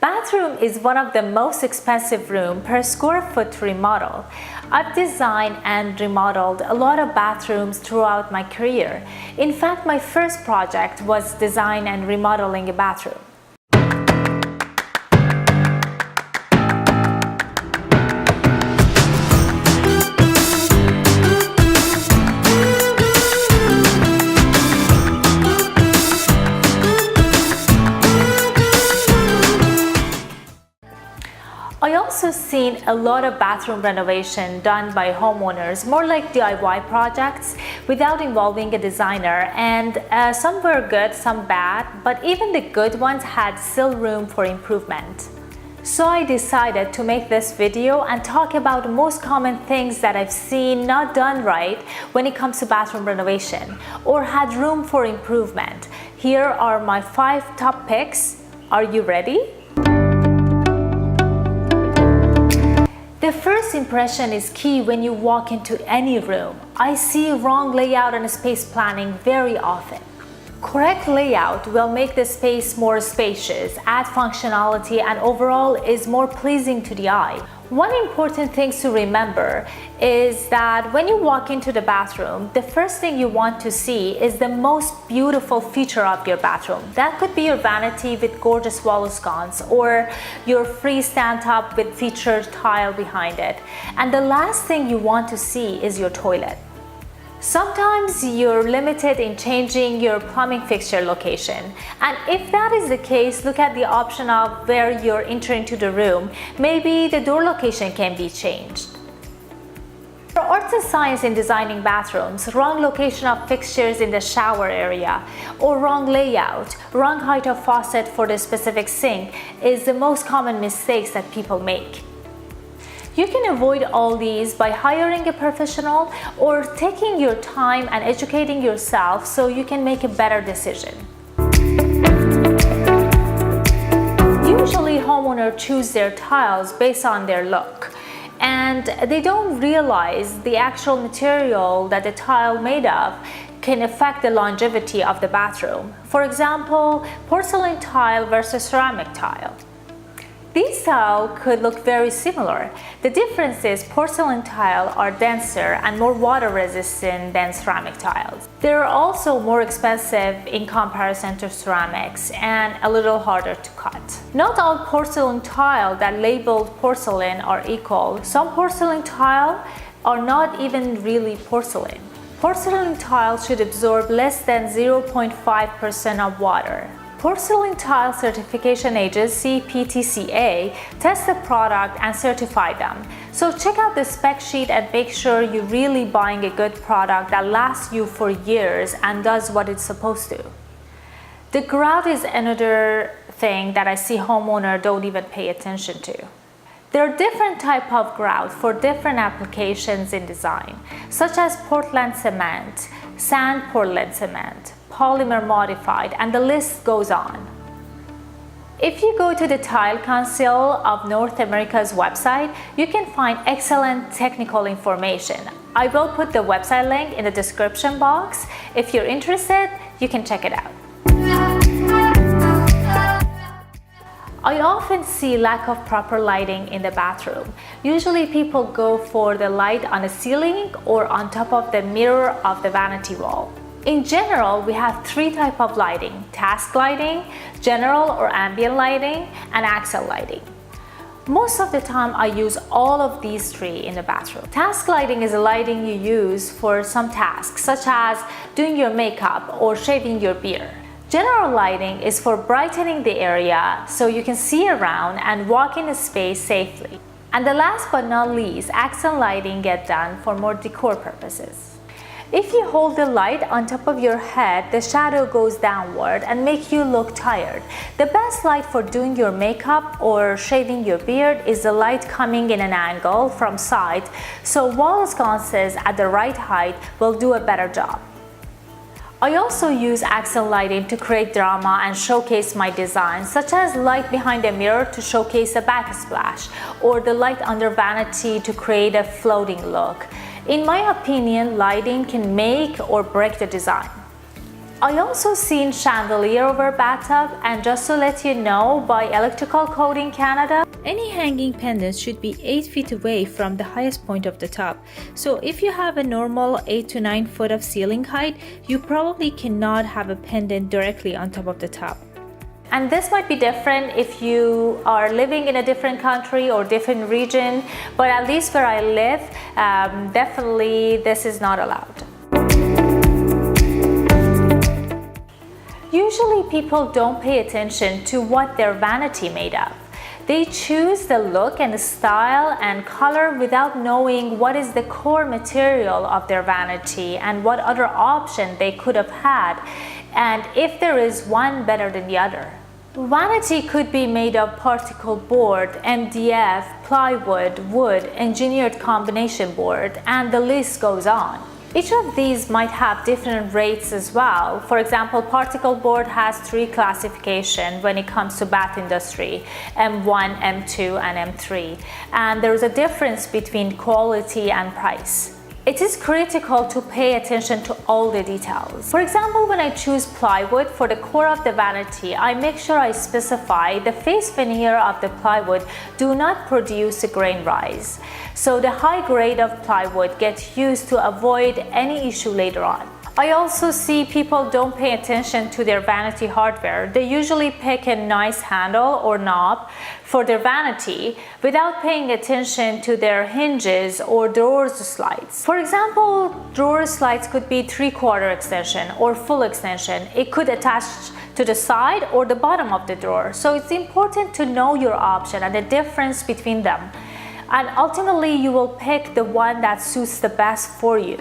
Bathroom is one of the most expensive room per square foot to remodel. I've designed and remodeled a lot of bathrooms throughout my career. In fact, my first project was design and remodeling a bathroom. I also seen a lot of bathroom renovation done by homeowners, more like DIY projects without involving a designer, and some were good, some bad, but even the good ones had still room for improvement. So I decided to make this video and talk about the most common things that I've seen not done right when it comes to bathroom renovation or had room for improvement. Here are my 5 top picks. Are you ready? The first impression is key when you walk into any room. I see wrong layout and space planning very often. Correct layout will make the space more spacious, add functionality, and overall is more pleasing to the eye. One important thing to remember is that when you walk into the bathroom, the first thing you want to see is the most beautiful feature of your bathroom. That could be your vanity with gorgeous wall sconce or your freestand tub with featured tile behind it. And the last thing you want to see is your toilet. Sometimes you're limited in changing your plumbing fixture location, and if that is the case, look at the option of where you're entering to the room. Maybe the door location can be changed. For arts and science in designing bathrooms, wrong location of fixtures in the shower area or wrong layout, wrong height of faucet for the specific sink is the most common mistakes that people make. You can avoid all these by hiring a professional or taking your time and educating yourself so you can make a better decision. Usually homeowners choose their tiles based on their look, and they don't realize the actual material that the tile made of can affect the longevity of the bathroom. For example, porcelain tile versus ceramic tile. These tiles could look very similar. The difference is porcelain tiles are denser and more water resistant than ceramic tiles. They're also more expensive in comparison to ceramics and a little harder to cut. Not all porcelain tiles that labeled porcelain are equal. Some porcelain tiles are not even really porcelain. Porcelain tiles should absorb less than 0.5% of water. Porcelain Tile Certification Agency (PTCA) tests the product and certify them. So check out the spec sheet and make sure you're really buying a good product that lasts you for years and does what it's supposed to. The grout is another thing that I see homeowners don't even pay attention to. There are different types of grout for different applications in design, such as Portland cement, sand Portland cement, polymer modified, and the list goes on. If you go to the Tile Council of North America's website, you can find excellent technical information. I will put the website link in the description box. If you're interested, you can check it out. I often see lack of proper lighting in the bathroom. Usually people go for the light on the ceiling or on top of the mirror of the vanity wall. In general, we have 3 types of lighting: task lighting, general or ambient lighting, and accent lighting. Most of the time I use all of these 3 in the bathroom. Task lighting is a lighting you use for some tasks, such as doing your makeup or shaving your beard. General lighting is for brightening the area so you can see around and walk in a space safely. And the last but not least, accent lighting gets done for more decor purposes. If you hold the light on top of your head, the shadow goes downward and makes you look tired. The best light for doing your makeup or shaving your beard is the light coming in an angle from side, so wall sconces at the right height will do a better job. I also use accent lighting to create drama and showcase my design, such as light behind a mirror to showcase a backsplash, or the light under vanity to create a floating look. In my opinion, lighting can make or break the design. I also seen chandelier over bathtub, and just to let you know, by Electrical Code in Canada, any hanging pendants should be 8 feet away from the highest point of the top. So if you have a normal 8 to 9 foot of ceiling height, you probably cannot have a pendant directly on top of the top. And this might be different if you are living in a different country or different region, but at least where I live, definitely this is not allowed. Usually people don't pay attention to what their vanity made of. They choose the look and the style and color without knowing what is the core material of their vanity and what other option they could have had, and if there is one better than the other. Vanity could be made of particle board, MDF, plywood, wood, engineered combination board, and the list goes on. Each of these might have different rates as well. For example, particle board has 3 classifications when it comes to bath industry: M1, M2, and M3. And there is a difference between quality and price. It is critical to pay attention to all the details. For example, when I choose plywood for the core of the vanity, I make sure I specify the face veneer of the plywood do not produce a grain rise. So the high grade of plywood gets used to avoid any issue later on. I also see people don't pay attention to their vanity hardware. They usually pick a nice handle or knob for their vanity without paying attention to their hinges or drawer slides. For example, drawer slides could be 3/4 extension or full extension. It could attach to the side or the bottom of the drawer. So it's important to know your option and the difference between them. And ultimately, you will pick the one that suits the best for you.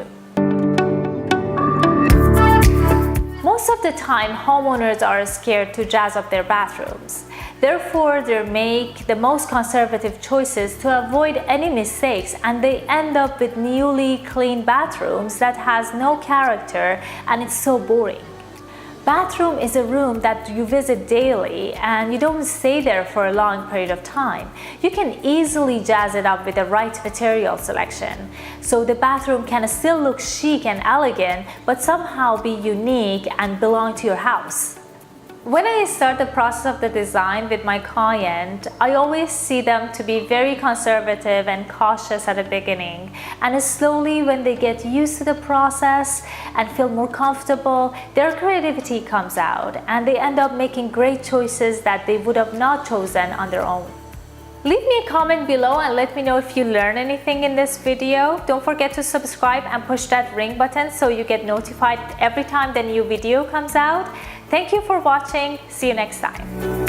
Most of the time, homeowners are scared to jazz up their bathrooms. Therefore, they make the most conservative choices to avoid any mistakes, and they end up with newly clean bathrooms that has no character, and it's so boring. Bathroom is a room that you visit daily and you don't stay there for a long period of time. You can easily jazz it up with the right material selection. So the bathroom can still look chic and elegant, but somehow be unique and belong to your house. When I start the process of the design with my client, I always see them to be very conservative and cautious at the beginning. And slowly, when they get used to the process and feel more comfortable, their creativity comes out and they end up making great choices that they would have not chosen on their own. Leave me a comment below and let me know if you learned anything in this video. Don't forget to subscribe and push that ring button so you get notified every time the new video comes out. Thank you for watching. See you next time.